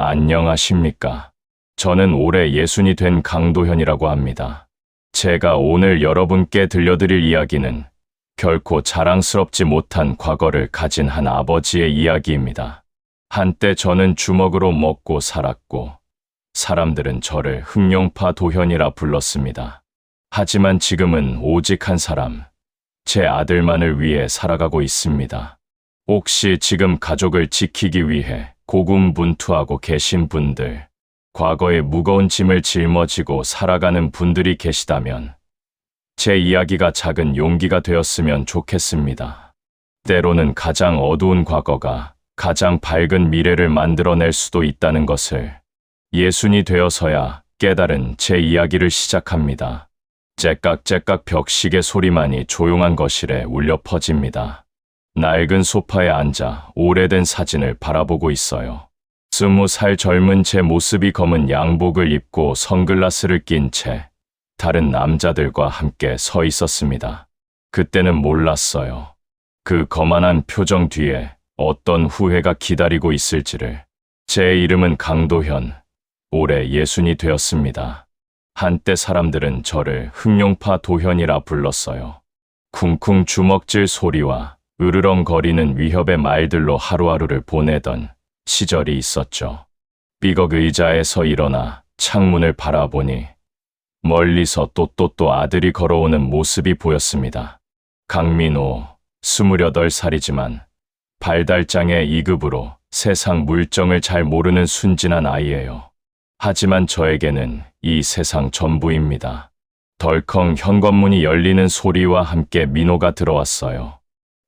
안녕하십니까. 저는 올해 60이 된 강도현이라고 합니다. 제가 오늘 여러분께 들려드릴 이야기는 결코 자랑스럽지 못한 과거를 가진 한 아버지의 이야기입니다. 한때 저는 주먹으로 먹고 살았고 사람들은 저를 흑룡파 도현이라 불렀습니다. 하지만 지금은 오직 한 사람, 제 아들만을 위해 살아가고 있습니다. 혹시 지금 가족을 지키기 위해 고군분투하고 계신 분들, 과거의 무거운 짐을 짊어지고 살아가는 분들이 계시다면 제 이야기가 작은 용기가 되었으면 좋겠습니다. 때로는 가장 어두운 과거가 가장 밝은 미래를 만들어낼 수도 있다는 것을 예순이 되어서야 깨달은 제 이야기를 시작합니다. 째깍째깍 벽시계 소리만이 조용한 거실에 울려 퍼집니다. 낡은 소파에 앉아 오래된 사진을 바라보고 있어요. 20살 젊은 제 모습이 검은 양복을 입고 선글라스를 낀 채 다른 남자들과 함께 서 있었습니다. 그때는 몰랐어요. 그 거만한 표정 뒤에 어떤 후회가 기다리고 있을지를. 제 이름은 강도현, 올해 60이 되었습니다. 한때 사람들은 저를 흑룡파 도현이라 불렀어요. 쿵쿵 주먹질 소리와 으르렁거리는 위협의 말들로 하루하루를 보내던 시절이 있었죠. 삐걱 의자에서 일어나 창문을 바라보니 멀리서 또또또 아들이 걸어오는 모습이 보였습니다. 강민호, 28살이지만 발달장애 2급으로 세상 물정을 잘 모르는 순진한 아이예요. 하지만 저에게는 이 세상 전부입니다. 덜컹 현관문이 열리는 소리와 함께 민호가 들어왔어요.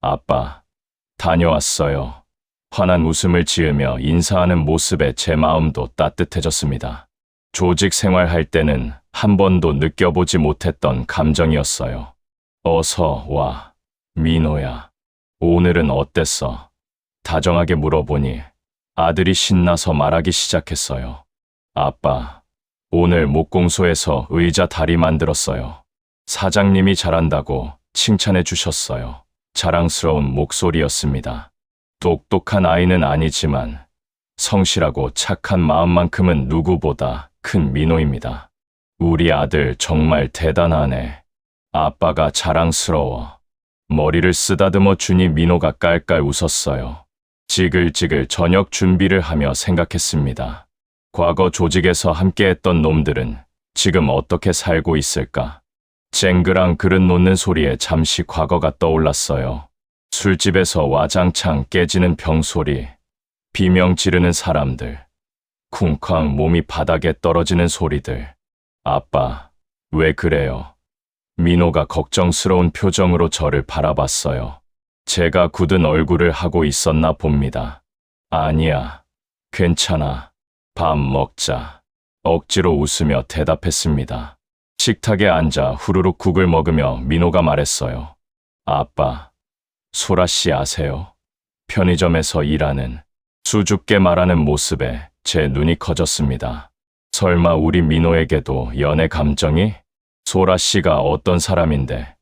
아빠, 다녀왔어요. 환한 웃음을 지으며 인사하는 모습에 제 마음도 따뜻해졌습니다. 조직 생활할 때는 한 번도 느껴보지 못했던 감정이었어요. 어서 와, 민호야. 오늘은 어땠어? 다정하게 물어보니 아들이 신나서 말하기 시작했어요. 아빠, 오늘 목공소에서 의자 다리 만들었어요. 사장님이 잘한다고 칭찬해 주셨어요. 자랑스러운 목소리였습니다. 똑똑한 아이는 아니지만 성실하고 착한 마음만큼은 누구보다 큰 민호입니다. 우리 아들 정말 대단하네. 아빠가 자랑스러워. 머리를 쓰다듬어 주니 민호가 깔깔 웃었어요. 지글지글 저녁 준비를 하며 생각했습니다. 과거 조직에서 함께했던 놈들은 지금 어떻게 살고 있을까? 쨍그랑 그릇 놓는 소리에 잠시 과거가 떠올랐어요. 술집에서 와장창 깨지는 병소리, 비명 지르는 사람들, 쿵쾅 몸이 바닥에 떨어지는 소리들. 아빠, 왜 그래요? 민호가 걱정스러운 표정으로 저를 바라봤어요. 제가 굳은 얼굴을 하고 있었나 봅니다. 아니야, 괜찮아. 밥 먹자. 억지로 웃으며 대답했습니다. 식탁에 앉아 후루룩 국을 먹으며 민호가 말했어요. 아빠, 소라 씨 아세요? 편의점에서 일하는. 수줍게 말하는 모습에 제 눈이 커졌습니다. 설마 우리 민호에게도 연애 감정이? 소라 씨가 어떤 사람인데?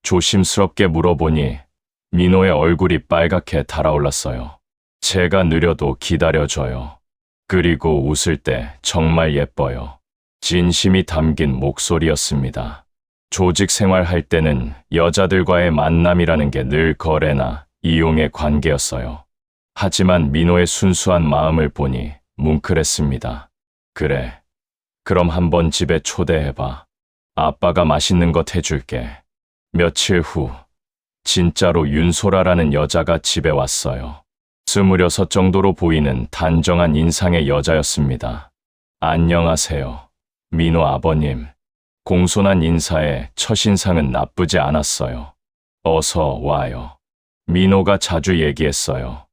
조심스럽게 물어보니 민호의 얼굴이 빨갛게 달아올랐어요. 제가 느려도 기다려줘요. 그리고 웃을 때 정말 예뻐요. 진심이 담긴 목소리였습니다. 조직 생활할 때는 여자들과의 만남이라는 게 늘 거래나 이용의 관계였어요. 하지만 민호의 순수한 마음을 보니 뭉클했습니다. 그래, 그럼 한번 집에 초대해봐. 아빠가 맛있는 것 해줄게. 며칠 후, 진짜로 윤소라라는 여자가 집에 왔어요. 26 정도로 보이는 단정한 인상의 여자였습니다. 안녕하세요, 민호 아버님. 공손한 인사에 첫인상은 나쁘지 않았어요. 어서 와요. 민호가 자주 얘기했어요.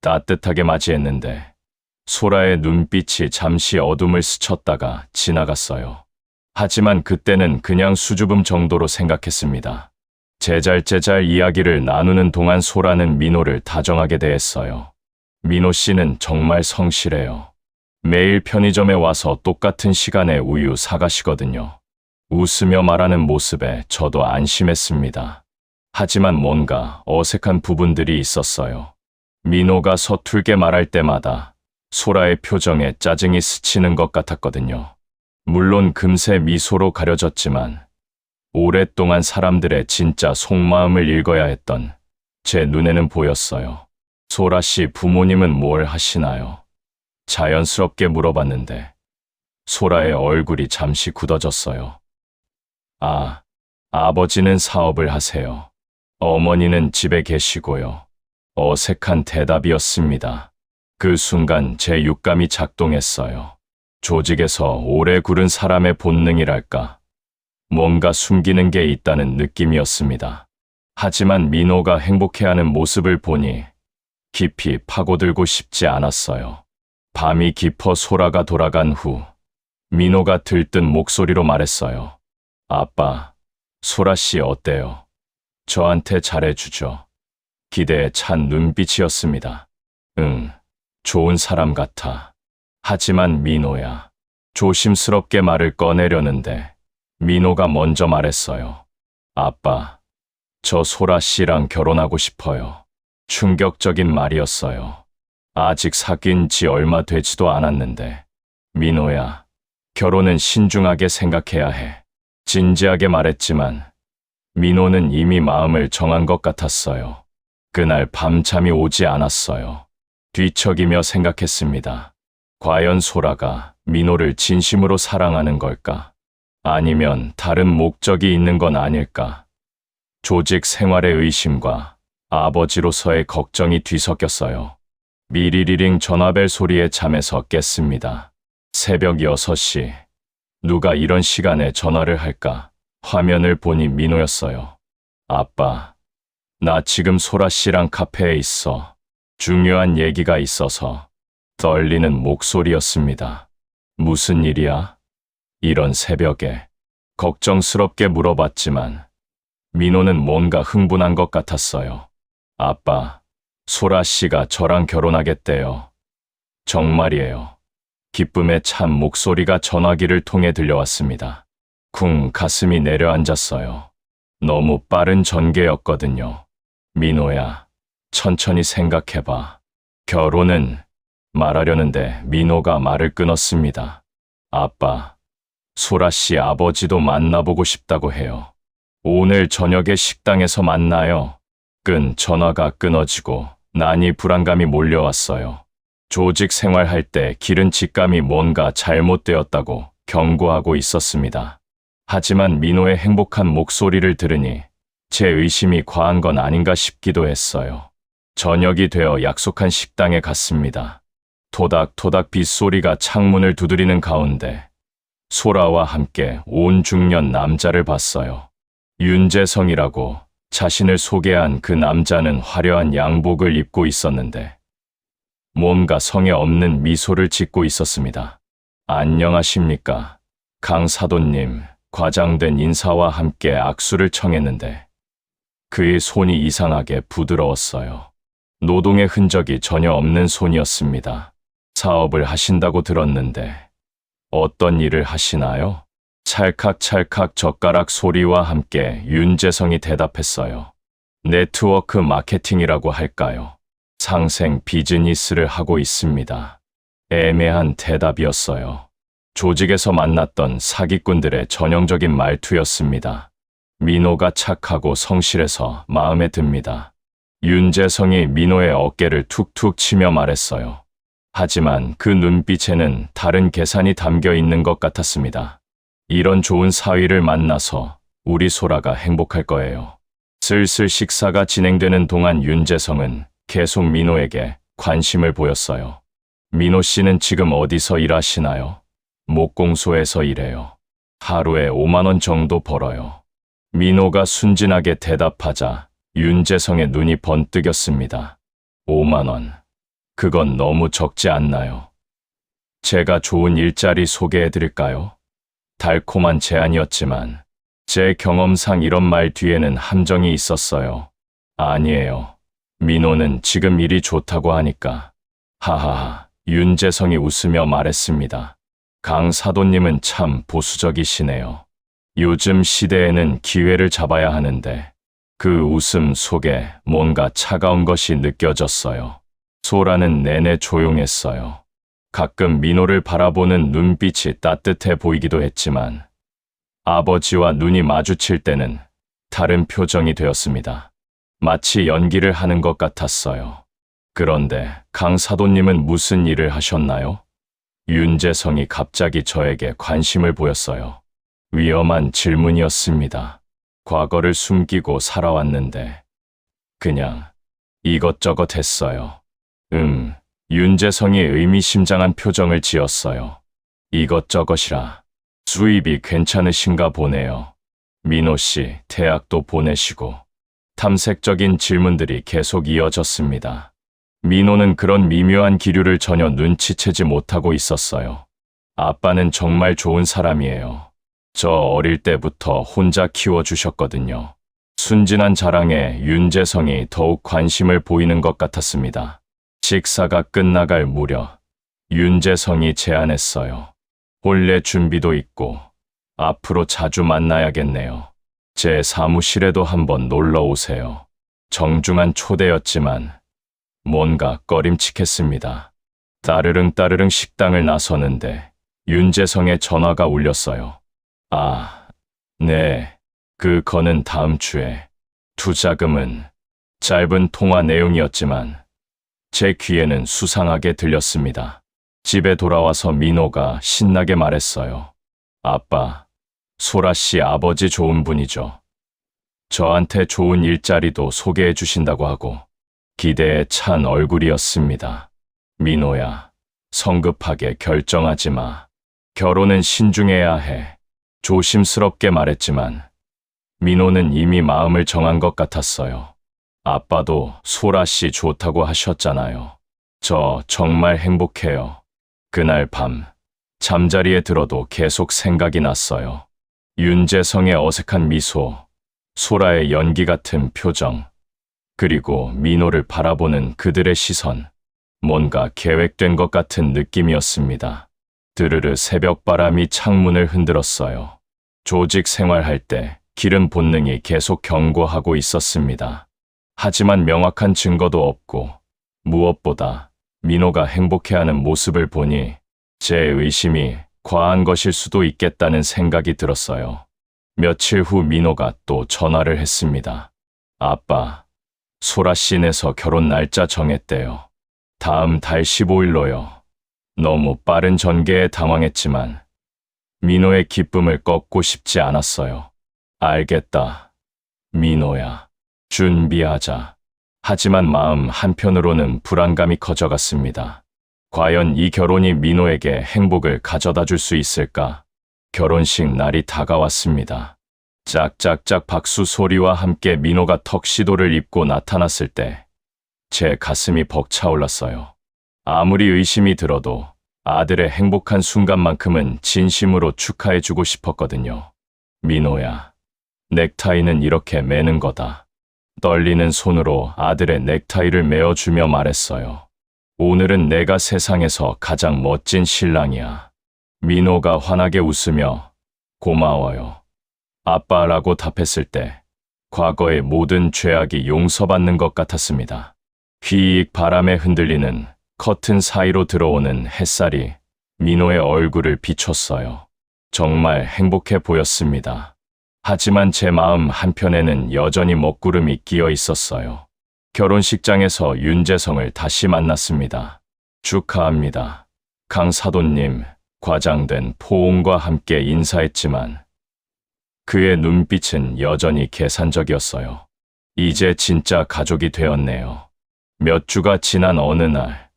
따뜻하게 맞이했는데 소라의 눈빛이 잠시 어둠을 스쳤다가 지나갔어요. 하지만 그때는 그냥 수줍음 정도로 생각했습니다. 제잘제잘 이야기를 나누는 동안 소라는 민호를 다정하게 대했어요. 민호 씨는 정말 성실해요. 매일 편의점에 와서 똑같은 시간에 우유 사가시거든요. 웃으며 말하는 모습에 저도 안심했습니다. 하지만 뭔가 어색한 부분들이 있었어요. 민호가 서툴게 말할 때마다 소라의 표정에 짜증이 스치는 것 같았거든요. 물론 금세 미소로 가려졌지만 오랫동안 사람들의 진짜 속마음을 읽어야 했던 제 눈에는 보였어요. 소라 씨 부모님은 뭘 하시나요? 자연스럽게 물어봤는데 소라의 얼굴이 잠시 굳어졌어요. 아버지는 사업을 하세요. 어머니는 집에 계시고요. 어색한 대답이었습니다. 그 순간 제 육감이 작동했어요. 조직에서 오래 구른 사람의 본능이랄까. 뭔가 숨기는 게 있다는 느낌이었습니다. 하지만 민호가 행복해하는 모습을 보니 깊이 파고들고 싶지 않았어요. 밤이 깊어 소라가 돌아간 후 민호가 들뜬 목소리로 말했어요. 아빠, 소라 씨 어때요? 저한테 잘해주죠. 기대에 찬 눈빛이었습니다. 응, 좋은 사람 같아. 하지만 민호야. 조심스럽게 말을 꺼내려는데 민호가 먼저 말했어요. 아빠, 저 소라 씨랑 결혼하고 싶어요. 충격적인 말이었어요. 아직 사귄 지 얼마 되지도 않았는데. 민호야, 결혼은 신중하게 생각해야 해. 진지하게 말했지만 민호는 이미 마음을 정한 것 같았어요. 그날 밤잠이 오지 않았어요. 뒤척이며 생각했습니다. 과연 소라가 민호를 진심으로 사랑하는 걸까? 아니면 다른 목적이 있는 건 아닐까? 조직 생활의 의심과 아버지로서의 걱정이 뒤섞였어요. 미리리링 전화벨 소리에 잠에서 깼습니다. 새벽 6시. 누가 이런 시간에 전화를 할까? 화면을 보니 민호였어요. 아빠, 나 지금 소라 씨랑 카페에 있어. 중요한 얘기가 있어서. 떨리는 목소리였습니다. 무슨 일이야? 이런 새벽에. 걱정스럽게 물어봤지만 민호는 뭔가 흥분한 것 같았어요. 아빠, 소라 씨가 저랑 결혼하겠대요. 정말이에요. 기쁨에 찬 목소리가 전화기를 통해 들려왔습니다. 쿵 가슴이 내려앉았어요. 너무 빠른 전개였거든요. 민호야, 천천히 생각해봐. 결혼은 말하려는데 민호가 말을 끊었습니다. 아빠, 소라 씨 아버지도 만나보고 싶다고 해요. 오늘 저녁에 식당에서 만나요. 전화가 끊어지고 난이 불안감이 몰려왔어요. 조직 생활할 때 기른 직감이 뭔가 잘못되었다고 경고하고 있었습니다. 하지만 민호의 행복한 목소리를 들으니 제 의심이 과한 건 아닌가 싶기도 했어요. 저녁이 되어 약속한 식당에 갔습니다. 토닥토닥 빗소리가 창문을 두드리는 가운데 소라와 함께 온 중년 남자를 봤어요. 윤재성이라고 자신을 소개한 그 남자는 화려한 양복을 입고 있었는데 뭔가 성에 없는 미소를 짓고 있었습니다. 안녕하십니까. 강 사돈님, 과장된 인사와 함께 악수를 청했는데 그의 손이 이상하게 부드러웠어요. 노동의 흔적이 전혀 없는 손이었습니다. 사업을 하신다고 들었는데 어떤 일을 하시나요? 찰칵찰칵 젓가락 소리와 함께 윤재성이 대답했어요. 네트워크 마케팅이라고 할까요? 상생 비즈니스를 하고 있습니다. 애매한 대답이었어요. 조직에서 만났던 사기꾼들의 전형적인 말투였습니다. 민호가 착하고 성실해서 마음에 듭니다. 윤재성이 민호의 어깨를 툭툭 치며 말했어요. 하지만 그 눈빛에는 다른 계산이 담겨 있는 것 같았습니다. 이런 좋은 사위를 만나서 우리 소라가 행복할 거예요. 슬슬 식사가 진행되는 동안 윤재성은 계속 민호에게 관심을 보였어요. 민호 씨는 지금 어디서 일하시나요? 목공소에서 일해요. 하루에 5만 원 정도 벌어요. 민호가 순진하게 대답하자 윤재성의 눈이 번뜩였습니다. 5만 원. 그건 너무 적지 않나요? 제가 좋은 일자리 소개해드릴까요? 달콤한 제안이었지만 제 경험상 이런 말 뒤에는 함정이 있었어요. 아니에요. 민호는 지금 일이 좋다고 하니까. 하하하. 윤재성이 웃으며 말했습니다. 강 사돈님은 참 보수적이시네요. 요즘 시대에는 기회를 잡아야 하는데 그 웃음 속에 뭔가 차가운 것이 느껴졌어요. 소라는 내내 조용했어요. 가끔 민호를 바라보는 눈빛이 따뜻해 보이기도 했지만 아버지와 눈이 마주칠 때는 다른 표정이 되었습니다. 마치 연기를 하는 것 같았어요. 그런데 강 사도님은 무슨 일을 하셨나요? 윤재성이 갑자기 저에게 관심을 보였어요. 위험한 질문이었습니다. 과거를 숨기고 살아왔는데 그냥 이것저것 했어요. 윤재성이 의미심장한 표정을 지었어요. 이것저것이라 수입이 괜찮으신가 보네요. 민호 씨 대학도 보내시고. 탐색적인 질문들이 계속 이어졌습니다. 민호는 그런 미묘한 기류를 전혀 눈치채지 못하고 있었어요. 아빠는 정말 좋은 사람이에요. 저 어릴 때부터 혼자 키워주셨거든요. 순진한 자랑에 윤재성이 더욱 관심을 보이는 것 같았습니다. 식사가 끝나갈 무렵 윤재성이 제안했어요. 혼례 준비도 있고 앞으로 자주 만나야겠네요. 제 사무실에도 한번 놀러 오세요. 정중한 초대였지만 뭔가 꺼림칙했습니다. 따르릉 식당을 나서는데 윤재성의 전화가 울렸어요. 아, 네. 그거는 다음 주에. 투자금은 짧은 통화 내용이었지만 제 귀에는 수상하게 들렸습니다. 집에 돌아와서 민호가 신나게 말했어요. 아빠, 소라 씨 아버지 좋은 분이죠. 저한테 좋은 일자리도 소개해 주신다고 하고 기대에 찬 얼굴이었습니다. 민호야, 성급하게 결정하지 마. 결혼은 신중해야 해. 조심스럽게 말했지만 민호는 이미 마음을 정한 것 같았어요. 아빠도 소라 씨 좋다고 하셨잖아요. 저 정말 행복해요. 그날 밤 잠자리에 들어도 계속 생각이 났어요. 윤재성의 어색한 미소, 소라의 연기 같은 표정, 그리고 민호를 바라보는 그들의 시선. 뭔가 계획된 것 같은 느낌이었습니다. 드르르 새벽바람이 창문을 흔들었어요. 조직 생활할 때 기른 본능이 계속 경고하고 있었습니다. 하지만 명확한 증거도 없고 무엇보다 민호가 행복해하는 모습을 보니 제 의심이 과한 것일 수도 있겠다는 생각이 들었어요. 며칠 후 민호가 또 전화를 했습니다. 아빠, 소라 씨네서 결혼 날짜 정했대요. 다음 달 15일로요. 너무 빠른 전개에 당황했지만 민호의 기쁨을 꺾고 싶지 않았어요. 알겠다. 민호야. 준비하자. 하지만 마음 한편으로는 불안감이 커져갔습니다. 과연 이 결혼이 민호에게 행복을 가져다 줄 수 있을까? 결혼식 날이 다가왔습니다. 짝짝짝 박수 소리와 함께 민호가 턱시도를 입고 나타났을 때 제 가슴이 벅차올랐어요. 아무리 의심이 들어도 아들의 행복한 순간만큼은 진심으로 축하해주고 싶었거든요. 민호야, 넥타이는 이렇게 매는 거다. 떨리는 손으로 아들의 넥타이를 메어주며 말했어요. 오늘은 내가 세상에서 가장 멋진 신랑이야. 민호가 환하게 웃으며 고마워요. 아빠라고 답했을 때 과거의 모든 죄악이 용서받는 것 같았습니다. 휘익 바람에 흔들리는 커튼 사이로 들어오는 햇살이 민호의 얼굴을 비췄어요. 정말 행복해 보였습니다. 하지만 제 마음 한편에는 여전히 먹구름이 끼어 있었어요. 결혼식장에서 윤재성을 다시 만났습니다. 축하합니다. 강 사도님, 과장된 포옹과 함께 인사했지만 그의 눈빛은 여전히 계산적이었어요. 이제 진짜 가족이 되었네요. 몇 주가 지난 어느 날,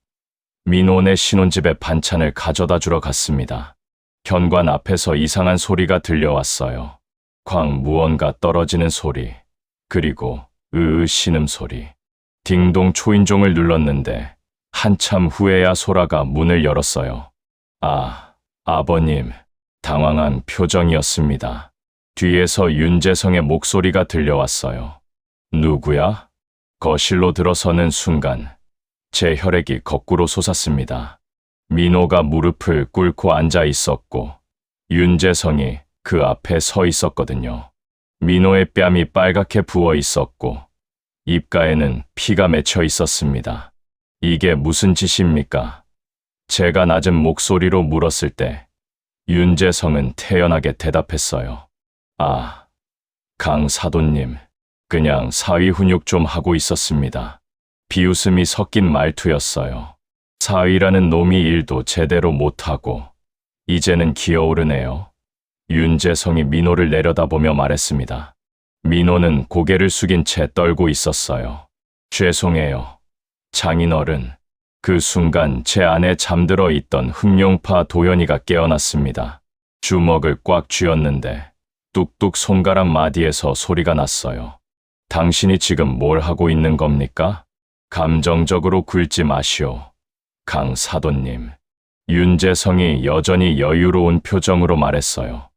민호네 신혼집에 반찬을 가져다 주러 갔습니다. 현관 앞에서 이상한 소리가 들려왔어요. 쾅 무언가 떨어지는 소리, 그리고 으으 신음소리. 딩동 초인종을 눌렀는데 한참 후에야 소라가 문을 열었어요. 아, 아버님, 당황한 표정이었습니다. 뒤에서 윤재성의 목소리가 들려왔어요. 누구야? 거실로 들어서는 순간 제 혈액이 거꾸로 솟았습니다. 민호가 무릎을 꿇고 앉아 있었고 윤재성이 그 앞에 서 있었거든요. 민호의 뺨이 빨갛게 부어 있었고 입가에는 피가 맺혀 있었습니다. 이게 무슨 짓입니까? 제가 낮은 목소리로 물었을 때 윤재성은 태연하게 대답했어요. 아, 강 사돈님, 그냥 사위 훈육 좀 하고 있었습니다. 비웃음이 섞인 말투였어요. 사위라는 놈이 일도 제대로 못하고 이제는 기어오르네요. 윤재성이 민호를 내려다보며 말했습니다. 민호는 고개를 숙인 채 떨고 있었어요. 죄송해요, 장인어른. 그 순간 제 안에 잠들어 있던 흑룡파 도연이가 깨어났습니다. 주먹을 꽉 쥐었는데 뚝뚝 손가락 마디에서 소리가 났어요. 당신이 지금 뭘 하고 있는 겁니까? 감정적으로 굴지 마시오, 강 사돈님. 윤재성이 여전히 여유로운 표정으로 말했어요.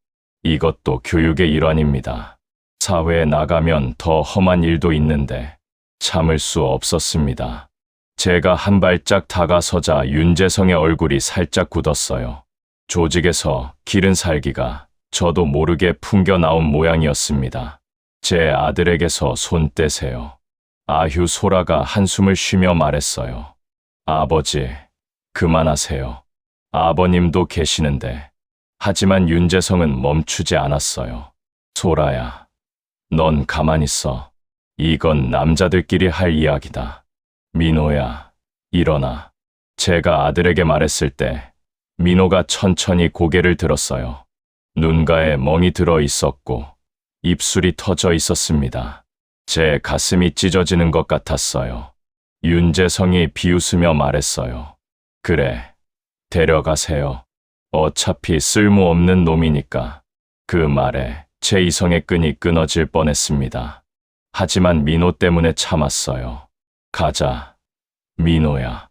이것도 교육의 일환입니다. 사회에 나가면 더 험한 일도 있는데 참을 수 없었습니다. 제가 한 발짝 다가서자 윤재성의 얼굴이 살짝 굳었어요. 조직에서 기른 살기가 저도 모르게 풍겨나온 모양이었습니다. 제 아들에게서 손 떼세요. 아휴 소라가 한숨을 쉬며 말했어요. 아버지, 그만하세요. 아버님도 계시는데. 하지만 윤재성은 멈추지 않았어요. 소라야, 넌 가만히 있어. 이건 남자들끼리 할 이야기다. 민호야, 일어나. 제가 아들에게 말했을 때 민호가 천천히 고개를 들었어요. 눈가에 멍이 들어 있었고 입술이 터져 있었습니다. 제 가슴이 찢어지는 것 같았어요. 윤재성이 비웃으며 말했어요. 그래, 데려가세요. 어차피 쓸모없는 놈이니까. 그 말에 제 이성의 끈이 끊어질 뻔했습니다. 하지만 민호 때문에 참았어요. 가자, 민호야.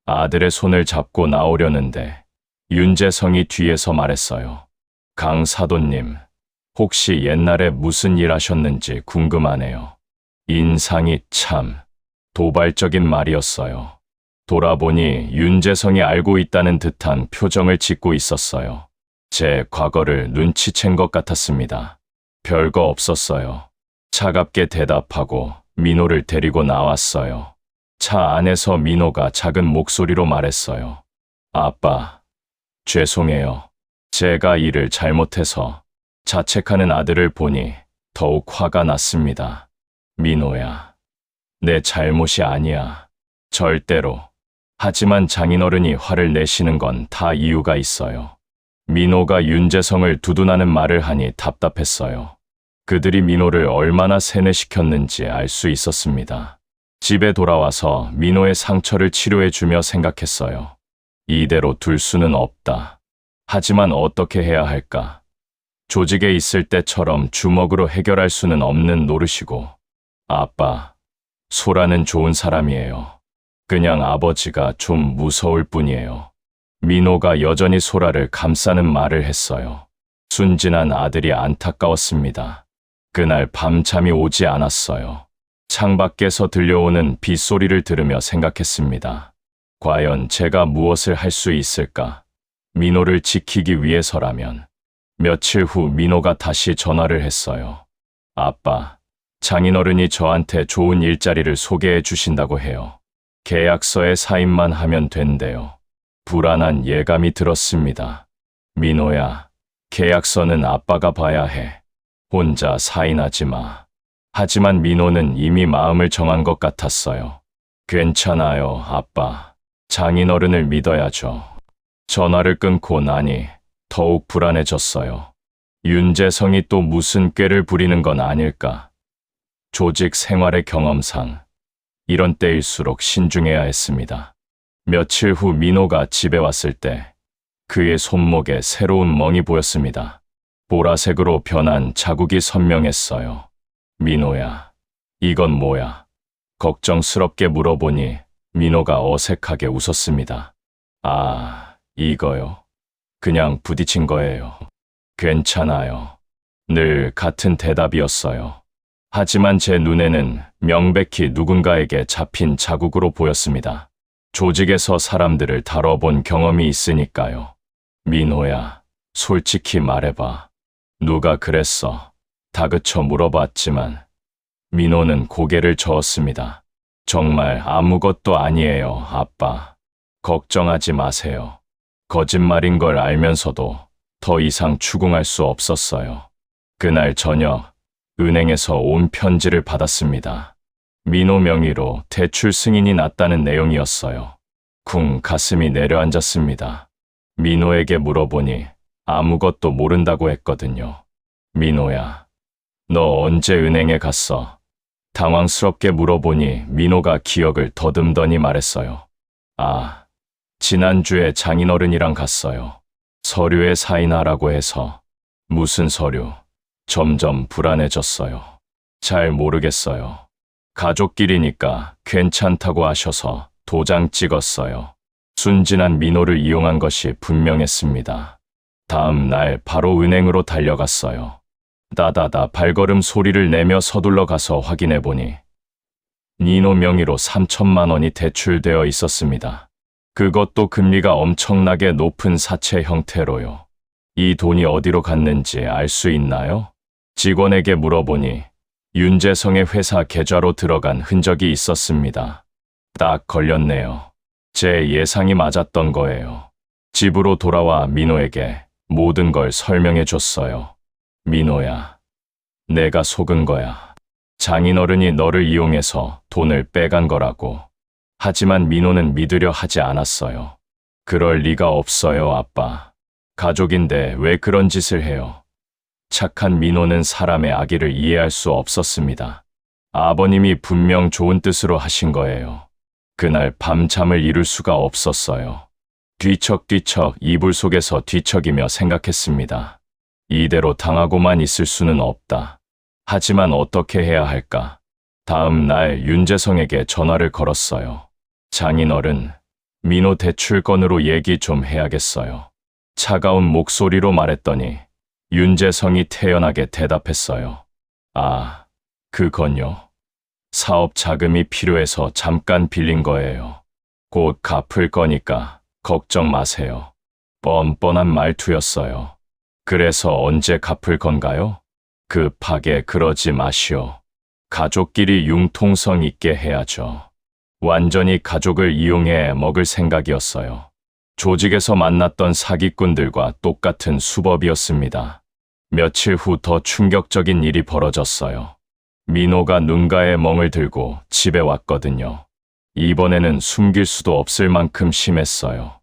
아들의 손을 잡고 나오려는데 윤재성이 뒤에서 말했어요. 강 사돈님, 혹시 옛날에 무슨 일 하셨는지 궁금하네요. 인상이 참 도발적인 말이었어요. 돌아보니 윤재성이 알고 있다는 듯한 표정을 짓고 있었어요. 제 과거를 눈치챈 것 같았습니다. 별거 없었어요. 차갑게 대답하고 민호를 데리고 나왔어요. 차 안에서 민호가 작은 목소리로 말했어요. 아빠, 죄송해요. 제가 일을 잘못해서. 자책하는 아들을 보니 더욱 화가 났습니다. 민호야, 내 잘못이 아니야. 절대로. 하지만 장인어른이 화를 내시는 건 다 이유가 있어요. 민호가 윤재성을 두둔하는 말을 하니 답답했어요. 그들이 민호를 얼마나 세뇌시켰는지 알 수 있었습니다. 집에 돌아와서 민호의 상처를 치료해주며 생각했어요. 이대로 둘 수는 없다. 하지만 어떻게 해야 할까? 조직에 있을 때처럼 주먹으로 해결할 수는 없는 노릇이고. 아빠, 소라는 좋은 사람이에요. 그냥 아버지가 좀 무서울 뿐이에요. 민호가 여전히 소라를 감싸는 말을 했어요. 순진한 아들이 안타까웠습니다. 그날 밤 잠이 오지 않았어요. 창밖에서 들려오는 빗소리를 들으며 생각했습니다. 과연 제가 무엇을 할 수 있을까? 민호를 지키기 위해서라면. 며칠 후 민호가 다시 전화를 했어요. 아빠, 장인어른이 저한테 좋은 일자리를 소개해 주신다고 해요. 계약서에 사인만 하면 된대요. 불안한 예감이 들었습니다. 민호야, 계약서는 아빠가 봐야 해. 혼자 사인하지 마. 하지만 민호는 이미 마음을 정한 것 같았어요. 괜찮아요, 아빠. 장인어른을 믿어야죠. 전화를 끊고 나니 더욱 불안해졌어요. 윤재성이 또 무슨 꾀를 부리는 건 아닐까? 조직 생활의 경험상 이런 때일수록 신중해야 했습니다. 며칠 후 민호가 집에 왔을 때 그의 손목에 새로운 멍이 보였습니다. 보라색으로 변한 자국이 선명했어요. 민호야, 이건 뭐야? 걱정스럽게 물어보니 민호가 어색하게 웃었습니다. 아, 이거요? 그냥 부딪힌 거예요. 괜찮아요. 늘 같은 대답이었어요. 하지만 제 눈에는 명백히 누군가에게 잡힌 자국으로 보였습니다. 조직에서 사람들을 다뤄본 경험이 있으니까요. 민호야, 솔직히 말해봐. 누가 그랬어? 다그쳐 물어봤지만 민호는 고개를 저었습니다. 정말 아무것도 아니에요, 아빠. 걱정하지 마세요. 거짓말인 걸 알면서도 더 이상 추궁할 수 없었어요. 그날 저녁 은행에서 온 편지를 받았습니다. 민호 명의로 대출 승인이 났다는 내용이었어요. 쿵 가슴이 내려앉았습니다. 민호에게 물어보니 아무것도 모른다고 했거든요. 민호야, 너 언제 은행에 갔어? 당황스럽게 물어보니 민호가 기억을 더듬더니 말했어요. 아, 지난주에 장인어른이랑 갔어요. 서류에 사인하라고 해서. 무슨 서류? 점점 불안해졌어요. 잘 모르겠어요. 가족끼리니까 괜찮다고 하셔서 도장 찍었어요. 순진한 민호를 이용한 것이 분명했습니다. 다음 날 바로 은행으로 달려갔어요. 다다다 발걸음 소리를 내며 서둘러 가서 확인해보니 민호 명의로 3천만 원이 대출되어 있었습니다. 그것도 금리가 엄청나게 높은 사채 형태로요. 이 돈이 어디로 갔는지 알 수 있나요? 직원에게 물어보니 윤재성의 회사 계좌로 들어간 흔적이 있었습니다. 딱 걸렸네요. 제 예상이 맞았던 거예요. 집으로 돌아와 민호에게 모든 걸 설명해 줬어요. 민호야, 내가 속은 거야. 장인어른이 너를 이용해서 돈을 빼간 거라고. 하지만 민호는 믿으려 하지 않았어요. 그럴 리가 없어요, 아빠. 가족인데 왜 그런 짓을 해요? 착한 민호는 사람의 악의를 이해할 수 없었습니다. 아버님이 분명 좋은 뜻으로 하신 거예요. 그날 밤잠을 이룰 수가 없었어요. 뒤척뒤척 이불 속에서 뒤척이며 생각했습니다. 이대로 당하고만 있을 수는 없다. 하지만 어떻게 해야 할까? 다음 날 윤재성에게 전화를 걸었어요. 장인어른, 민호 대출 건으로 얘기 좀 해야겠어요. 차가운 목소리로 말했더니 윤재성이 태연하게 대답했어요. 아, 그건요. 사업 자금이 필요해서 잠깐 빌린 거예요. 곧 갚을 거니까 걱정 마세요. 뻔뻔한 말투였어요. 그래서 언제 갚을 건가요? 급하게 그러지 마시오. 가족끼리 융통성 있게 해야죠. 완전히 가족을 이용해 먹을 생각이었어요. 조직에서 만났던 사기꾼들과 똑같은 수법이었습니다. 며칠 후 더 충격적인 일이 벌어졌어요. 민호가 눈가에 멍을 들고 집에 왔거든요. 이번에는 숨길 수도 없을 만큼 심했어요.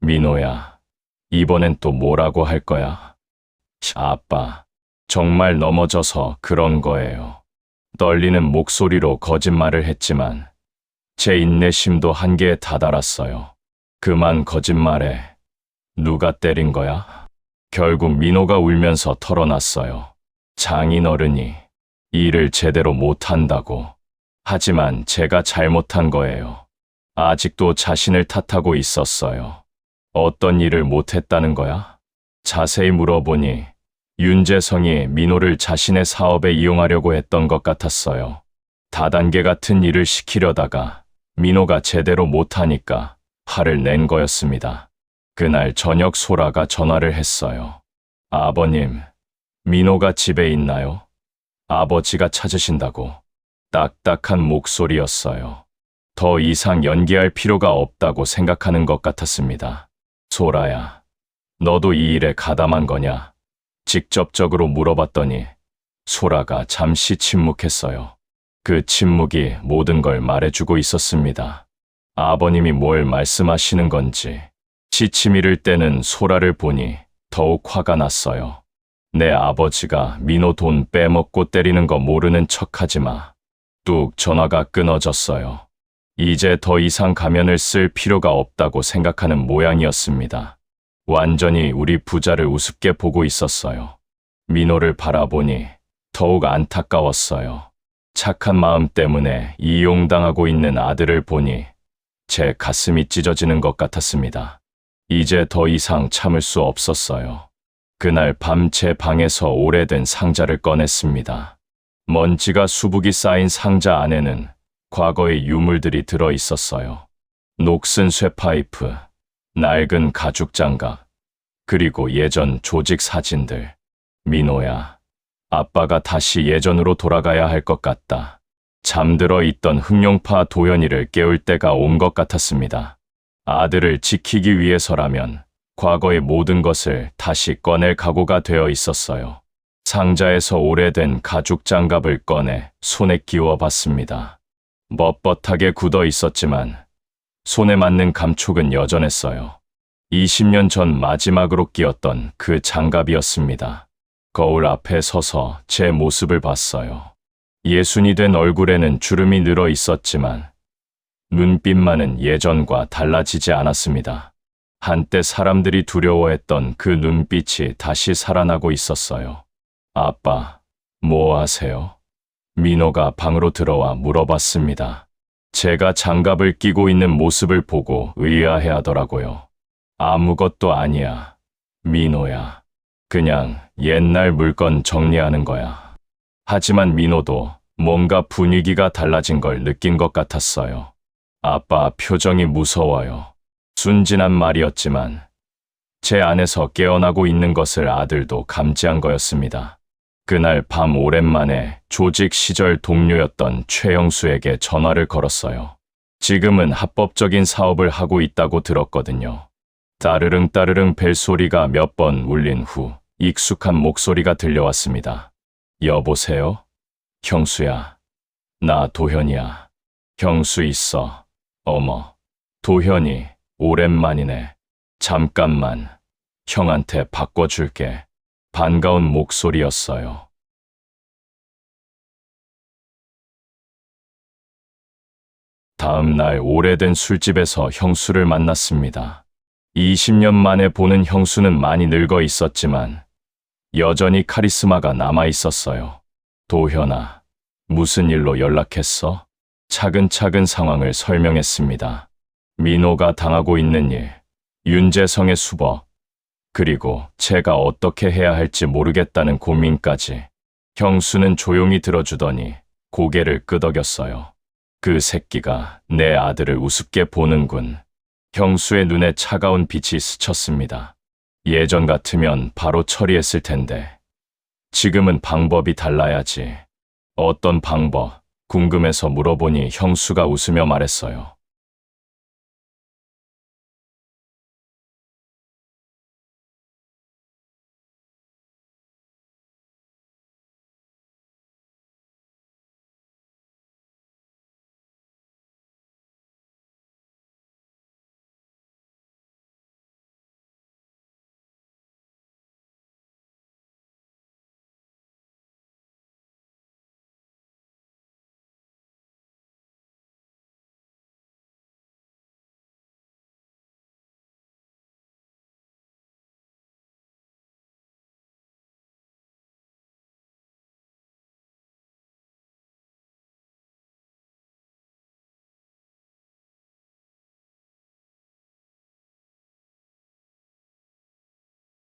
민호야, 이번엔 또 뭐라고 할 거야? 아빠, 정말 넘어져서 그런 거예요. 떨리는 목소리로 거짓말을 했지만 제 인내심도 한계에 다다랐어요. 그만 거짓말해. 누가 때린 거야? 결국 민호가 울면서 털어놨어요. 장인어른이 일을 제대로 못한다고. 하지만 제가 잘못한 거예요. 아직도 자신을 탓하고 있었어요. 어떤 일을 못했다는 거야? 자세히 물어보니 윤재성이 민호를 자신의 사업에 이용하려고 했던 것 같았어요. 다단계 같은 일을 시키려다가 민호가 제대로 못하니까 화를 낸 거였습니다. 그날 저녁 소라가 전화를 했어요. 아버님, 민호가 집에 있나요? 아버지가 찾으신다고. 딱딱한 목소리였어요. 더 이상 연기할 필요가 없다고 생각하는 것 같았습니다. 소라야, 너도 이 일에 가담한 거냐? 직접적으로 물어봤더니 소라가 잠시 침묵했어요. 그 침묵이 모든 걸 말해주고 있었습니다. 아버님이 뭘 말씀하시는 건지. 시침 잃을 때는 소라를 보니 더욱 화가 났어요. 내 아버지가 민호 돈 빼먹고 때리는 거 모르는 척하지 마. 뚝 전화가 끊어졌어요. 이제 더 이상 가면을 쓸 필요가 없다고 생각하는 모양이었습니다. 완전히 우리 부자를 우습게 보고 있었어요. 민호를 바라보니 더욱 안타까웠어요. 착한 마음 때문에 이용당하고 있는 아들을 보니 제 가슴이 찢어지는 것 같았습니다. 이제 더 이상 참을 수 없었어요. 그날 밤 제 방에서 오래된 상자를 꺼냈습니다. 먼지가 수북이 쌓인 상자 안에는 과거의 유물들이 들어 있었어요. 녹슨 쇠파이프, 낡은 가죽 장갑, 그리고 예전 조직 사진들. 민호야, 아빠가 다시 예전으로 돌아가야 할 것 같다. 잠들어 있던 흑룡파 도연이를 깨울 때가 온 것 같았습니다. 아들을 지키기 위해서라면 과거의 모든 것을 다시 꺼낼 각오가 되어 있었어요. 상자에서 오래된 가죽 장갑을 꺼내 손에 끼워 봤습니다. 뻣뻣하게 굳어 있었지만 손에 맞는 감촉은 여전했어요. 20년 전 마지막으로 끼었던 그 장갑이었습니다. 거울 앞에 서서 제 모습을 봤어요. 예순이 된 얼굴에는 주름이 늘어 있었지만 눈빛만은 예전과 달라지지 않았습니다. 한때 사람들이 두려워했던 그 눈빛이 다시 살아나고 있었어요. 아빠, 뭐 하세요? 민호가 방으로 들어와 물어봤습니다. 제가 장갑을 끼고 있는 모습을 보고 의아해하더라고요. 아무것도 아니야, 민호야. 그냥 옛날 물건 정리하는 거야. 하지만 민호도 뭔가 분위기가 달라진 걸 느낀 것 같았어요. 아빠 표정이 무서워요. 순진한 말이었지만 제 안에서 깨어나고 있는 것을 아들도 감지한 거였습니다. 그날 밤 오랜만에 조직 시절 동료였던 최영수에게 전화를 걸었어요. 지금은 합법적인 사업을 하고 있다고 들었거든요. 따르릉 따르릉 벨소리가 몇 번 울린 후 익숙한 목소리가 들려왔습니다. 여보세요? 형수야. 나 도현이야. 형수 있어. 어머, 도현이, 오랜만이네. 잠깐만, 형한테 바꿔줄게. 반가운 목소리였어요. 다음 날 오래된 술집에서 형수를 만났습니다. 20년 만에 보는 형수는 많이 늙어 있었지만 여전히 카리스마가 남아 있었어요. 도현아, 무슨 일로 연락했어? 차근차근 상황을 설명했습니다. 민호가 당하고 있는 일, 윤재성의 수법, 그리고 제가 어떻게 해야 할지 모르겠다는 고민까지. 형수는 조용히 들어주더니 고개를 끄덕였어요. 그 새끼가 내 아들을 우습게 보는군. 형수의 눈에 차가운 빛이 스쳤습니다. 예전 같으면 바로 처리했을 텐데 지금은 방법이 달라야지. 어떤 방법? 궁금해서 물어보니 형수가 웃으며 말했어요.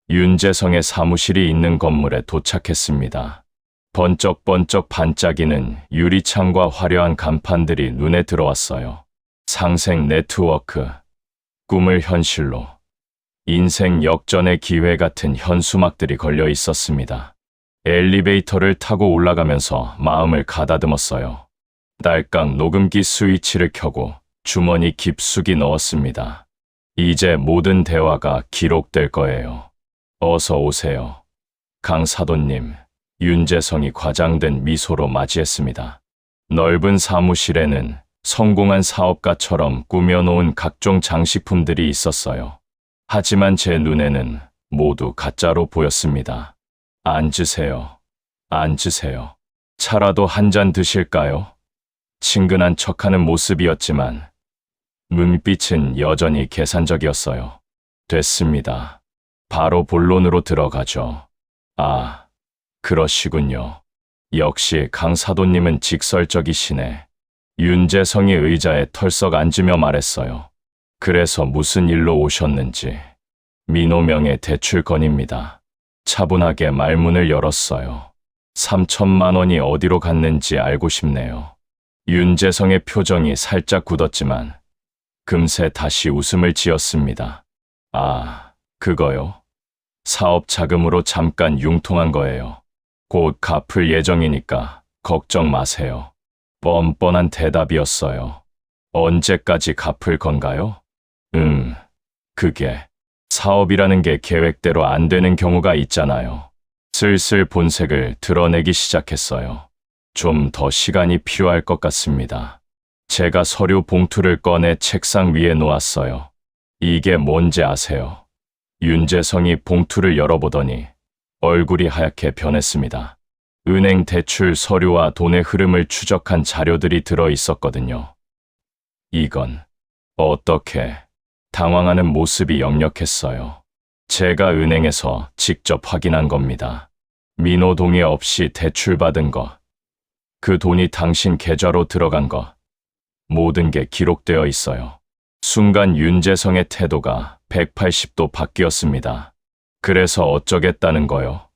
윤재성의 사무실이 있는 건물에 도착했습니다. 번쩍번쩍 반짝이는 유리창과 화려한 간판들이 눈에 들어왔어요. 상생 네트워크, 꿈을 현실로, 인생 역전의 기회 같은 현수막들이 걸려 있었습니다. 엘리베이터를 타고 올라가면서 마음을 가다듬었어요. 딸깍 녹음기 스위치를 켜고 주머니 깊숙이 넣었습니다. 이제 모든 대화가 기록될 거예요. 어서 오세요. 강사도님, 윤재성이 과장된 미소로 맞이했습니다. 넓은 사무실에는 성공한 사업가처럼 꾸며놓은 각종 장식품들이 있었어요. 하지만 제 눈에는 모두 가짜로 보였습니다. 앉으세요. 앉으세요. 차라도 한 잔 드실까요? 친근한 척하는 모습이었지만 눈빛은 여전히 계산적이었어요. 됐습니다. 바로 본론으로 들어가죠. 아, 그러시군요. 역시 강사도님은 직설적이시네. 윤재성이 의자에 털썩 앉으며 말했어요. 그래서 무슨 일로 오셨는지. 민호명의 대출 건입니다. 차분하게 말문을 열었어요. 3천만 원이 어디로 갔는지 알고 싶네요. 윤재성의 표정이 살짝 굳었지만 금세 다시 웃음을 지었습니다. 아, 그거요? 사업 자금으로 잠깐 융통한 거예요. 곧 갚을 예정이니까 걱정 마세요. 뻔뻔한 대답이었어요. 언제까지 갚을 건가요? 그게 사업이라는 게 계획대로 안 되는 경우가 있잖아요. 슬슬 본색을 드러내기 시작했어요. 좀 더 시간이 필요할 것 같습니다. 제가 서류 봉투를 꺼내 책상 위에 놓았어요. 이게 뭔지 아세요? 윤재성이 봉투를 열어보더니 얼굴이 하얗게 변했습니다. 은행 대출 서류와 돈의 흐름을 추적한 자료들이 들어 있었거든요. 이건 어떻게? 당황하는 모습이 역력했어요. 제가 은행에서 직접 확인한 겁니다. 민호 동의 없이 대출받은 거, 그 돈이 당신 계좌로 들어간 거, 모든 게 기록되어 있어요. 순간 윤재성의 태도가 180도 바뀌었습니다. 그래서 어쩌겠다는 거요?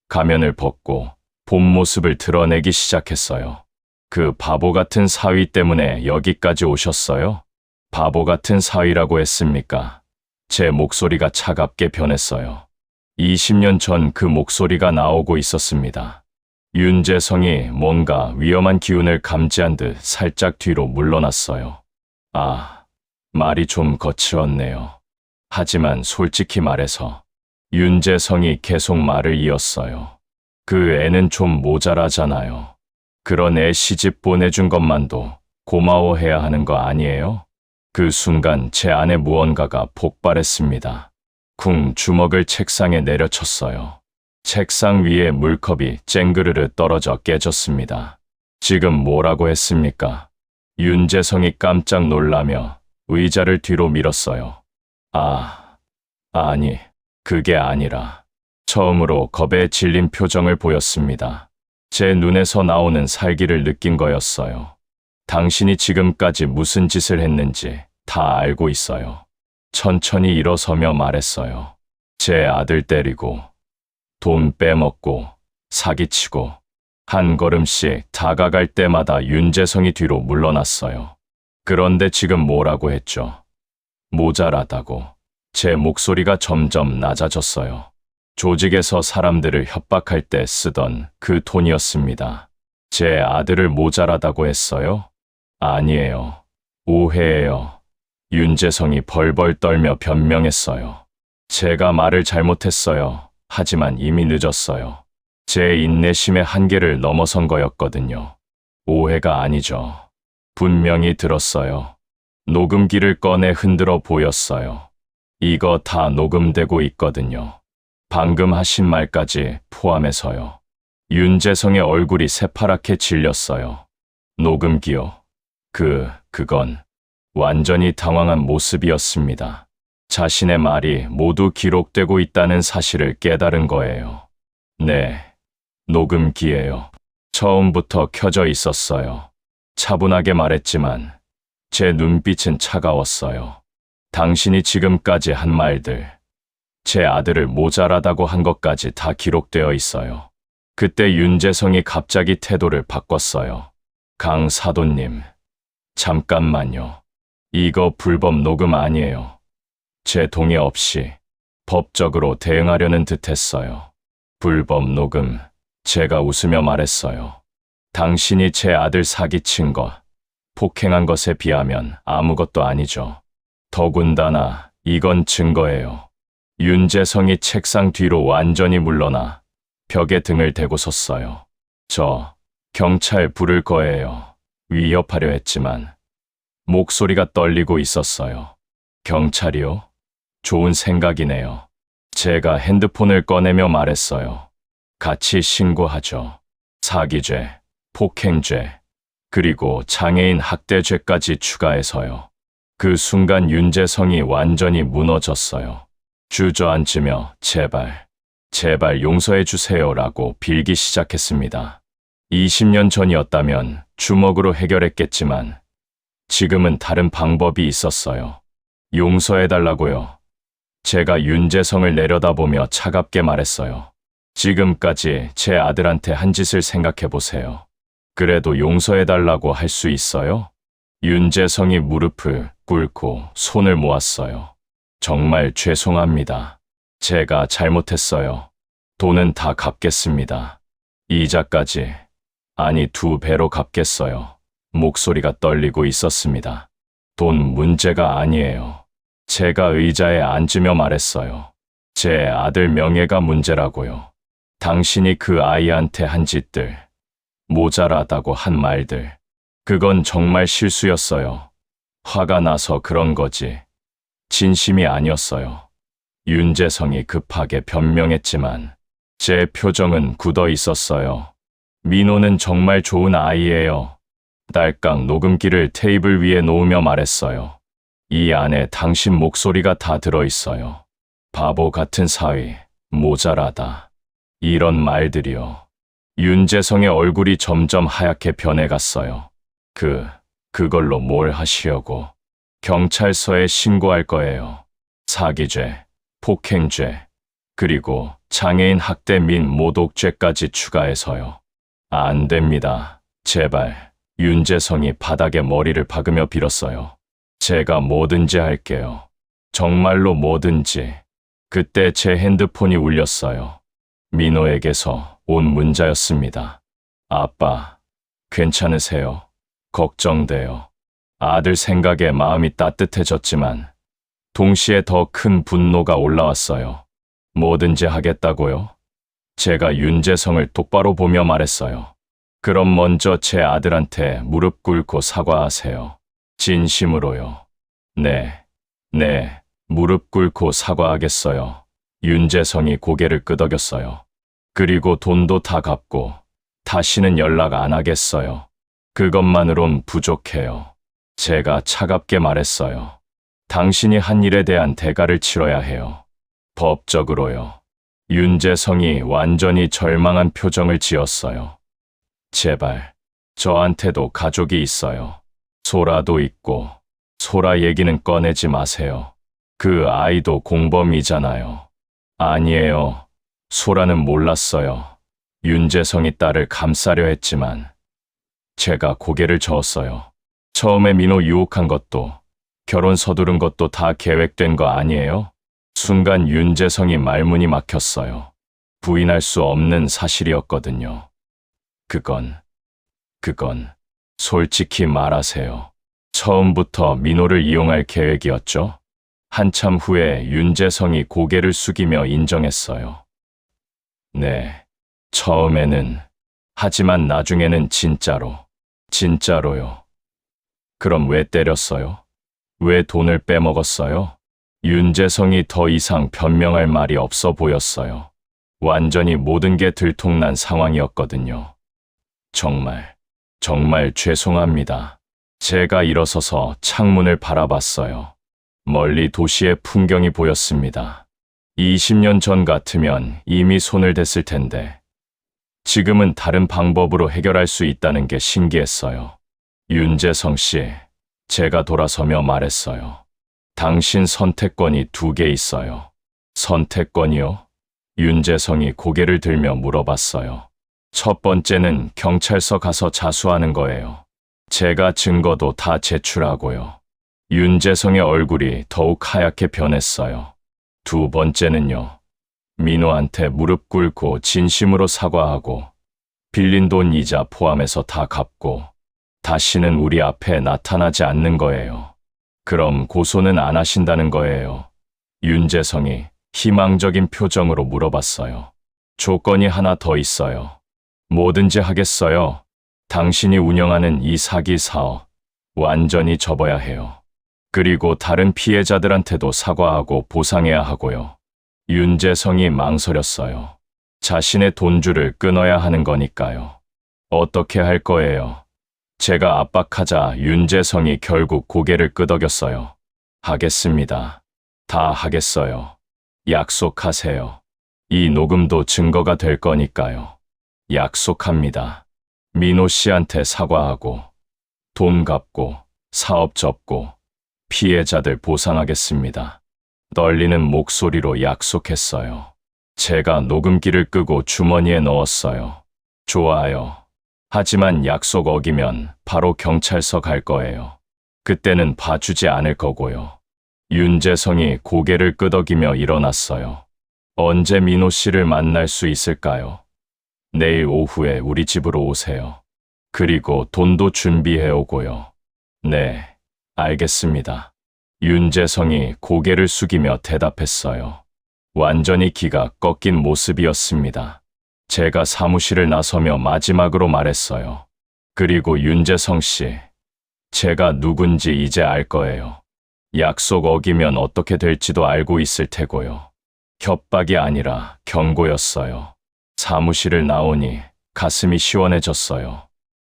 가면을 벗고 본 모습을 드러내기 시작했어요. 그 바보 같은 사위 때문에 여기까지 오셨어요? 바보 같은 사위라고 했습니까? 제 목소리가 차갑게 변했어요. 20년 전 그 목소리가 나오고 있었습니다. 윤재성이 뭔가 위험한 기운을 감지한 듯 살짝 뒤로 물러났어요. 말이 좀 거칠었네요. 하지만 솔직히 말해서 윤재성이 계속 말을 이었어요. 그 애는 좀 모자라잖아요. 그런 애 시집 보내준 것만도 고마워해야 하는 거 아니에요? 그 순간 제 안에 무언가가 폭발했습니다. 쿵 주먹을 책상에 내려쳤어요. 책상 위에 물컵이 쨍그르르 떨어져 깨졌습니다. 지금 뭐라고 했습니까? 윤재성이 깜짝 놀라며 의자를 뒤로 밀었어요. 아니, 그게 아니라 처음으로 겁에 질린 표정을 보였습니다. 제 눈에서 나오는 살기를 느낀 거였어요. 당신이 지금까지 무슨 짓을 했는지 다 알고 있어요. 천천히 일어서며 말했어요. 제 아들 때리고 돈 빼먹고 사기치고 한 걸음씩 다가갈 때마다 윤재성이 뒤로 물러났어요. 그런데 지금 뭐라고 했죠? 모자라다고. 제 목소리가 점점 낮아졌어요. 조직에서 사람들을 협박할 때 쓰던 그 톤이었습니다. 제 아들을 모자라다고 했어요? 아니에요. 오해예요. 윤재성이 벌벌 떨며 변명했어요. 제가 말을 잘못했어요. 하지만 이미 늦었어요. 제 인내심의 한계를 넘어선 거였거든요. 오해가 아니죠. 분명히 들었어요. 녹음기를 꺼내 흔들어 보였어요. 이거 다 녹음되고 있거든요. 방금 하신 말까지 포함해서요. 윤재성의 얼굴이 새파랗게 질렸어요. 녹음기요? 그건 완전히 당황한 모습이었습니다. 자신의 말이 모두 기록되고 있다는 사실을 깨달은 거예요. 네, 녹음기예요. 처음부터 켜져 있었어요. 차분하게 말했지만 제 눈빛은 차가웠어요. 당신이 지금까지 한 말들, 제 아들을 모자라다고 한 것까지 다 기록되어 있어요. 그때 윤재성이 갑자기 태도를 바꿨어요. 강 사도님, 잠깐만요. 이거 불법 녹음 아니에요. 제 동의 없이 법적으로 대응하려는 듯 했어요. 불법 녹음, 제가 웃으며 말했어요. 당신이 제 아들 사기친 것, 폭행한 것에 비하면 아무것도 아니죠. 더군다나 이건 증거예요. 윤재성이 책상 뒤로 완전히 물러나 벽에 등을 대고 섰어요. 저 경찰 부를 거예요. 위협하려 했지만 목소리가 떨리고 있었어요. 경찰이요? 좋은 생각이네요. 제가 핸드폰을 꺼내며 말했어요. 같이 신고하죠. 사기죄, 폭행죄, 그리고 장애인 학대죄까지 추가해서요. 그 순간 윤재성이 완전히 무너졌어요. 주저앉으며 제발 용서해 주세요라고 빌기 시작했습니다. 20년 전이었다면 주먹으로 해결했겠지만 지금은 다른 방법이 있었어요. 용서해달라고요. 제가 윤재성을 내려다보며 차갑게 말했어요. 지금까지 제 아들한테 한 짓을 생각해보세요. 그래도 용서해달라고 할 수 있어요? 윤재성이 무릎을 꿇고 손을 모았어요. 정말 죄송합니다. 제가 잘못했어요. 돈은 다 갚겠습니다. 이자까지, 아니 2배로 갚겠어요. 목소리가 떨리고 있었습니다. 돈 문제가 아니에요. 제가 의자에 앉으며 말했어요. 제 아들 명예가 문제라고요. 당신이 그 아이한테 한 짓들, 모자라다고 한 말들, 그건 정말 실수였어요. 화가 나서 그런 거지. 진심이 아니었어요. 윤재성이 급하게 변명했지만 제 표정은 굳어 있었어요. 민호는 정말 좋은 아이예요. 딸깍 녹음기를 테이블 위에 놓으며 말했어요. 이 안에 당신 목소리가 다 들어있어요. 바보 같은 사위, 모자라다. 이런 말들이요. 윤재성의 얼굴이 점점 하얗게 변해갔어요. 그걸로 뭘 하시려고. 경찰서에 신고할 거예요. 사기죄, 폭행죄, 그리고 장애인 학대 및 모독죄까지 추가해서요. 안 됩니다. 제발. 윤재성이 바닥에 머리를 박으며 빌었어요. 제가 뭐든지 할게요. 정말로 뭐든지. 그때 제 핸드폰이 울렸어요. 민호에게서 온 문자였습니다. 아빠, 괜찮으세요? 걱정돼요. 아들 생각에 마음이 따뜻해졌지만 동시에 더 큰 분노가 올라왔어요. 뭐든지 하겠다고요? 제가 윤재성을 똑바로 보며 말했어요. 그럼 먼저 제 아들한테 무릎 꿇고 사과하세요. 진심으로요. 네, 무릎 꿇고 사과하겠어요. 윤재성이 고개를 끄덕였어요. 그리고 돈도 다 갚고 다시는 연락 안 하겠어요. 그것만으론 부족해요. 제가 차갑게 말했어요. 당신이 한 일에 대한 대가를 치러야 해요. 법적으로요. 윤재성이 완전히 절망한 표정을 지었어요. 제발, 저한테도 가족이 있어요. 소라도 있고, 소라 얘기는 꺼내지 마세요. 그 아이도 공범이잖아요. 아니에요. 소라는 몰랐어요. 윤재성이 딸을 감싸려 했지만 제가 고개를 저었어요. 처음에 민호 유혹한 것도 결혼 서두른 것도 다 계획된 거 아니에요? 순간 윤재성이 말문이 막혔어요. 부인할 수 없는 사실이었거든요. 그건 솔직히 말하세요. 처음부터 민호를 이용할 계획이었죠? 한참 후에 윤재성이 고개를 숙이며 인정했어요. 네, 처음에는. 하지만 나중에는 진짜로요. 그럼 왜 때렸어요? 왜 돈을 빼먹었어요? 윤재성이 더 이상 변명할 말이 없어 보였어요. 완전히 모든 게 들통난 상황이었거든요. 정말 죄송합니다. 제가 일어서서 창문을 바라봤어요. 멀리 도시의 풍경이 보였습니다. 20년 전 같으면 이미 손을 댔을 텐데 지금은 다른 방법으로 해결할 수 있다는 게 신기했어요. 윤재성 씨, 제가 돌아서며 말했어요. 당신 선택권이 2개 있어요. 선택권이요? 윤재성이 고개를 들며 물어봤어요. 첫 번째는 경찰서 가서 자수하는 거예요. 제가 증거도 다 제출하고요. 윤재성의 얼굴이 더욱 하얗게 변했어요. 2번째는요. 민호한테 무릎 꿇고 진심으로 사과하고 빌린 돈 이자 포함해서 다 갚고 다시는 우리 앞에 나타나지 않는 거예요. 그럼 고소는 안 하신다는 거예요. 윤재성이 희망적인 표정으로 물어봤어요. 조건이 하나 더 있어요. 뭐든지 하겠어요. 당신이 운영하는 이 사기 사업 완전히 접어야 해요. 그리고 다른 피해자들한테도 사과하고 보상해야 하고요. 윤재성이 망설였어요. 자신의 돈줄을 끊어야 하는 거니까요. 어떻게 할 거예요? 제가 압박하자 윤재성이 결국 고개를 끄덕였어요. 하겠습니다. 다 하겠어요. 약속하세요. 이 녹음도 증거가 될 거니까요. 약속합니다. 민호 씨한테 사과하고 돈 갚고 사업 접고 피해자들 보상하겠습니다. 떨리는 목소리로 약속했어요. 제가 녹음기를 끄고 주머니에 넣었어요. 좋아요. 하지만 약속 어기면 바로 경찰서 갈 거예요. 그때는 봐주지 않을 거고요. 윤재성이 고개를 끄덕이며 일어났어요. 언제 민호 씨를 만날 수 있을까요? 내일 오후에 우리 집으로 오세요. 그리고 돈도 준비해 오고요. 네, 알겠습니다. 윤재성이 고개를 숙이며 대답했어요. 완전히 기가 꺾인 모습이었습니다. 제가 사무실을 나서며 마지막으로 말했어요. 그리고 윤재성 씨, 제가 누군지 이제 알 거예요. 약속 어기면 어떻게 될지도 알고 있을 테고요. 협박이 아니라 경고였어요. 사무실을 나오니 가슴이 시원해졌어요.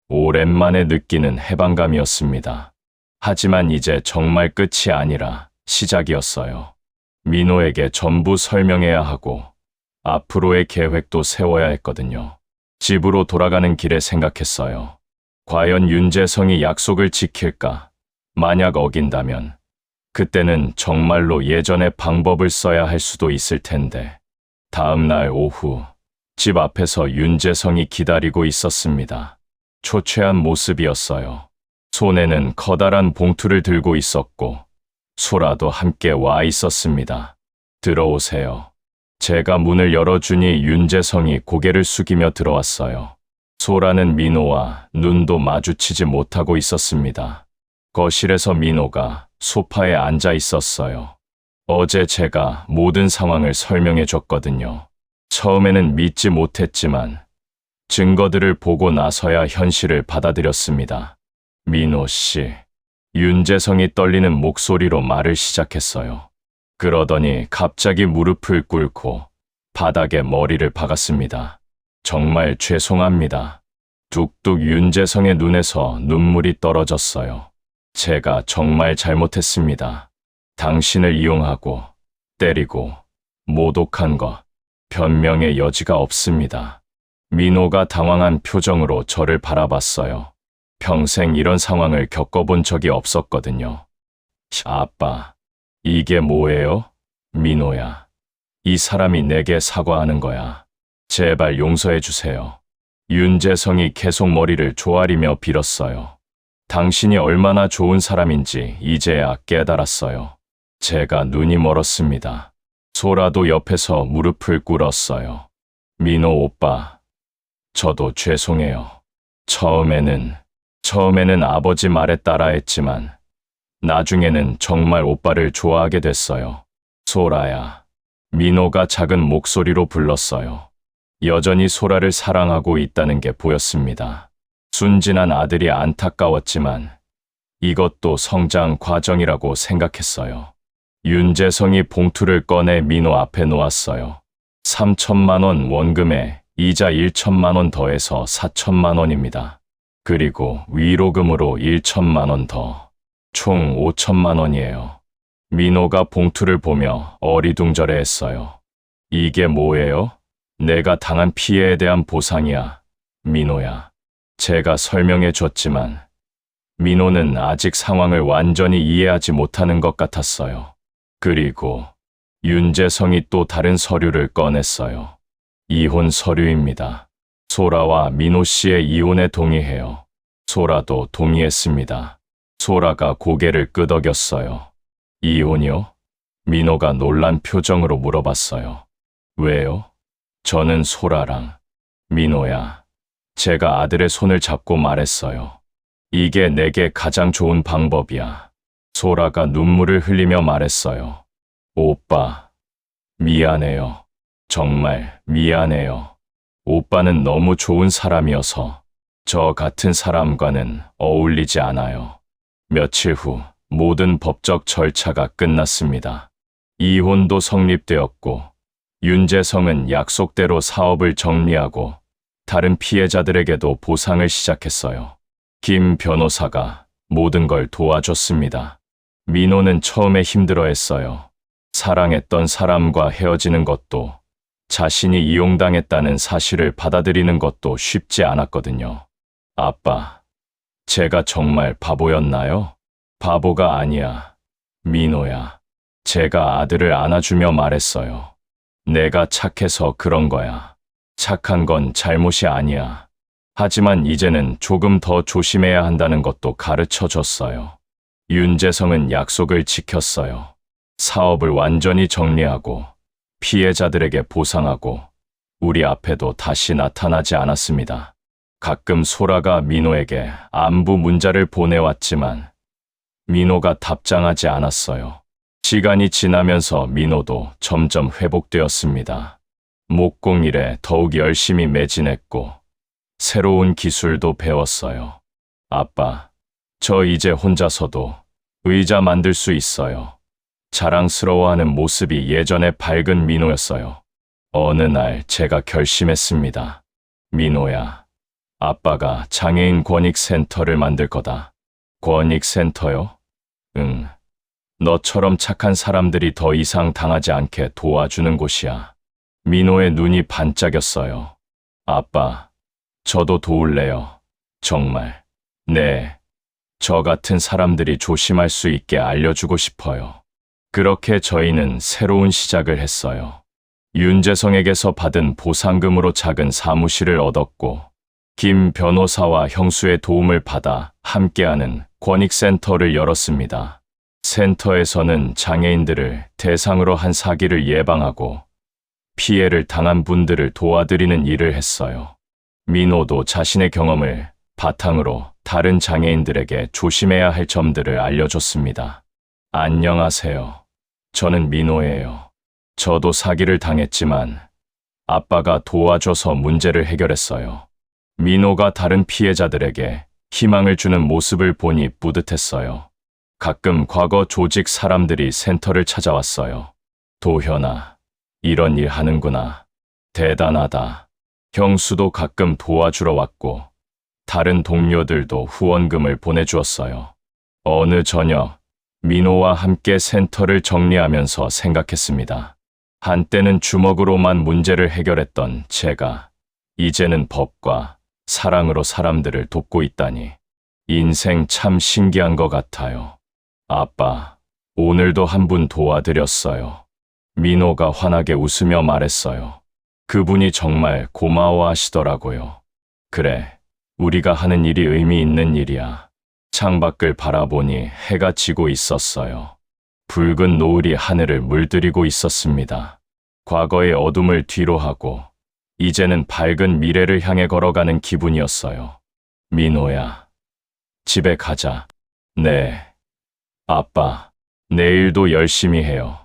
오랜만에 느끼는 해방감이었습니다. 하지만 이제 정말 끝이 아니라 시작이었어요. 민호에게 전부 설명해야 하고 앞으로의 계획도 세워야 했거든요. 집으로 돌아가는 길에 생각했어요. 과연 윤재성이 약속을 지킬까? 만약 어긴다면 그때는 정말로 예전의 방법을 써야 할 수도 있을 텐데. 다음 날 오후 집 앞에서 윤재성이 기다리고 있었습니다. 초췌한 모습이었어요. 손에는 커다란 봉투를 들고 있었고 소라도 함께 와 있었습니다. 들어오세요. 제가 문을 열어주니 윤재성이 고개를 숙이며 들어왔어요. 소라는 민호와 눈도 마주치지 못하고 있었습니다. 거실에서 민호가 소파에 앉아 있었어요. 어제 제가 모든 상황을 설명해 줬거든요. 처음에는 믿지 못했지만 증거들을 보고 나서야 현실을 받아들였습니다. 민호 씨, 윤재성이 떨리는 목소리로 말을 시작했어요. 그러더니 갑자기 무릎을 꿇고 바닥에 머리를 박았습니다. 정말 죄송합니다. 뚝뚝 윤재성의 눈에서 눈물이 떨어졌어요. 제가 정말 잘못했습니다. 당신을 이용하고 때리고 모독한 것, 변명의 여지가 없습니다. 민호가 당황한 표정으로 저를 바라봤어요. 평생 이런 상황을 겪어본 적이 없었거든요. 아빠, 이게 뭐예요? 민호야, 이 사람이 내게 사과하는 거야. 제발 용서해 주세요. 윤재성이 계속 머리를 조아리며 빌었어요. 당신이 얼마나 좋은 사람인지 이제야 깨달았어요. 제가 눈이 멀었습니다. 소라도 옆에서 무릎을 꿇었어요. 민호 오빠, 저도 죄송해요. 처음에는 아버지 말에 따라했지만 나중에는 정말 오빠를 좋아하게 됐어요. 소라야. 민호가 작은 목소리로 불렀어요. 여전히 소라를 사랑하고 있다는 게 보였습니다. 순진한 아들이 안타까웠지만 이것도 성장 과정이라고 생각했어요. 윤재성이 봉투를 꺼내 민호 앞에 놓았어요. 3천만 원 원금에 이자 1천만 원 더해서 4천만 원입니다. 그리고 위로금으로 1천만 원 더, 총 5천만 원이에요. 민호가 봉투를 보며 어리둥절해했어요. 이게 뭐예요? 내가 당한 피해에 대한 보상이야. 민호야, 제가 설명해 줬지만 민호는 아직 상황을 완전히 이해하지 못하는 것 같았어요. 그리고 윤재성이 또 다른 서류를 꺼냈어요. 이혼 서류입니다. 소라와 민호 씨의 이혼에 동의해요. 소라도 동의했습니다. 소라가 고개를 끄덕였어요. 이혼이요? 민호가 놀란 표정으로 물어봤어요. 왜요? 저는 소라랑, 민호야, 제가 아들의 손을 잡고 말했어요. 이게 내게 가장 좋은 방법이야. 소라가 눈물을 흘리며 말했어요. 오빠, 미안해요. 정말 미안해요. 오빠는 너무 좋은 사람이어서 저 같은 사람과는 어울리지 않아요. 며칠 후 모든 법적 절차가 끝났습니다. 이혼도 성립되었고 윤재성은 약속대로 사업을 정리하고 다른 피해자들에게도 보상을 시작했어요. 김 변호사가 모든 걸 도와줬습니다. 민호는 처음에 힘들어했어요. 사랑했던 사람과 헤어지는 것도, 자신이 이용당했다는 사실을 받아들이는 것도 쉽지 않았거든요. 아빠, 제가 정말 바보였나요? 바보가 아니야. 민호야. 제가 아들을 안아주며 말했어요. 내가 착해서 그런 거야. 착한 건 잘못이 아니야. 하지만 이제는 조금 더 조심해야 한다는 것도 가르쳐 줬어요. 윤재성은 약속을 지켰어요. 사업을 완전히 정리하고 피해자들에게 보상하고 우리 앞에도 다시 나타나지 않았습니다. 가끔 소라가 민호에게 안부 문자를 보내왔지만 민호가 답장하지 않았어요. 시간이 지나면서 민호도 점점 회복되었습니다. 목공일에 더욱 열심히 매진했고 새로운 기술도 배웠어요. 아빠, 저 이제 혼자서도 의자 만들 수 있어요. 자랑스러워하는 모습이 예전의 밝은 민호였어요. 어느 날 제가 결심했습니다. 민호야, 아빠가 장애인 권익센터를 만들 거다. 권익센터요? 응. 너처럼 착한 사람들이 더 이상 당하지 않게 도와주는 곳이야. 민호의 눈이 반짝였어요. 아빠, 저도 도울래요. 정말. 네. 저 같은 사람들이 조심할 수 있게 알려주고 싶어요. 그렇게 저희는 새로운 시작을 했어요. 윤재성에게서 받은 보상금으로 작은 사무실을 얻었고, 김 변호사와 형수의 도움을 받아 함께하는 권익센터를 열었습니다. 센터에서는 장애인들을 대상으로 한 사기를 예방하고 피해를 당한 분들을 도와드리는 일을 했어요. 민호도 자신의 경험을 바탕으로 다른 장애인들에게 조심해야 할 점들을 알려줬습니다. 안녕하세요. 저는 민호예요. 저도 사기를 당했지만 아빠가 도와줘서 문제를 해결했어요. 민호가 다른 피해자들에게 희망을 주는 모습을 보니 뿌듯했어요. 가끔 과거 조직 사람들이 센터를 찾아왔어요. 도현아, 이런 일 하는구나. 대단하다. 형수도 가끔 도와주러 왔고 다른 동료들도 후원금을 보내주었어요. 어느 저녁 민호와 함께 센터를 정리하면서 생각했습니다. 한때는 주먹으로만 문제를 해결했던 제가 이제는 법과 사랑으로 사람들을 돕고 있다니 인생 참 신기한 것 같아요. 아빠, 오늘도 한 분 도와드렸어요. 민호가 환하게 웃으며 말했어요. 그분이 정말 고마워하시더라고요. 그래, 우리가 하는 일이 의미 있는 일이야. 창밖을 바라보니 해가 지고 있었어요. 붉은 노을이 하늘을 물들이고 있었습니다. 과거의 어둠을 뒤로하고 이제는 밝은 미래를 향해 걸어가는 기분이었어요. 민호야, 집에 가자. 네. 아빠, 내일도 열심히 해요.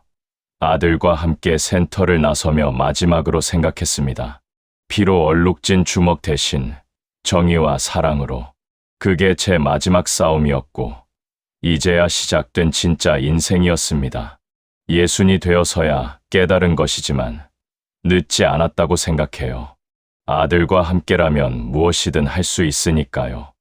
아들과 함께 센터를 나서며 마지막으로 생각했습니다. 피로 얼룩진 주먹 대신 정의와 사랑으로. 그게 제 마지막 싸움이었고 이제야 시작된 진짜 인생이었습니다. 예순이 되어서야 깨달은 것이지만 늦지 않았다고 생각해요. 아들과 함께라면 무엇이든 할 수 있으니까요.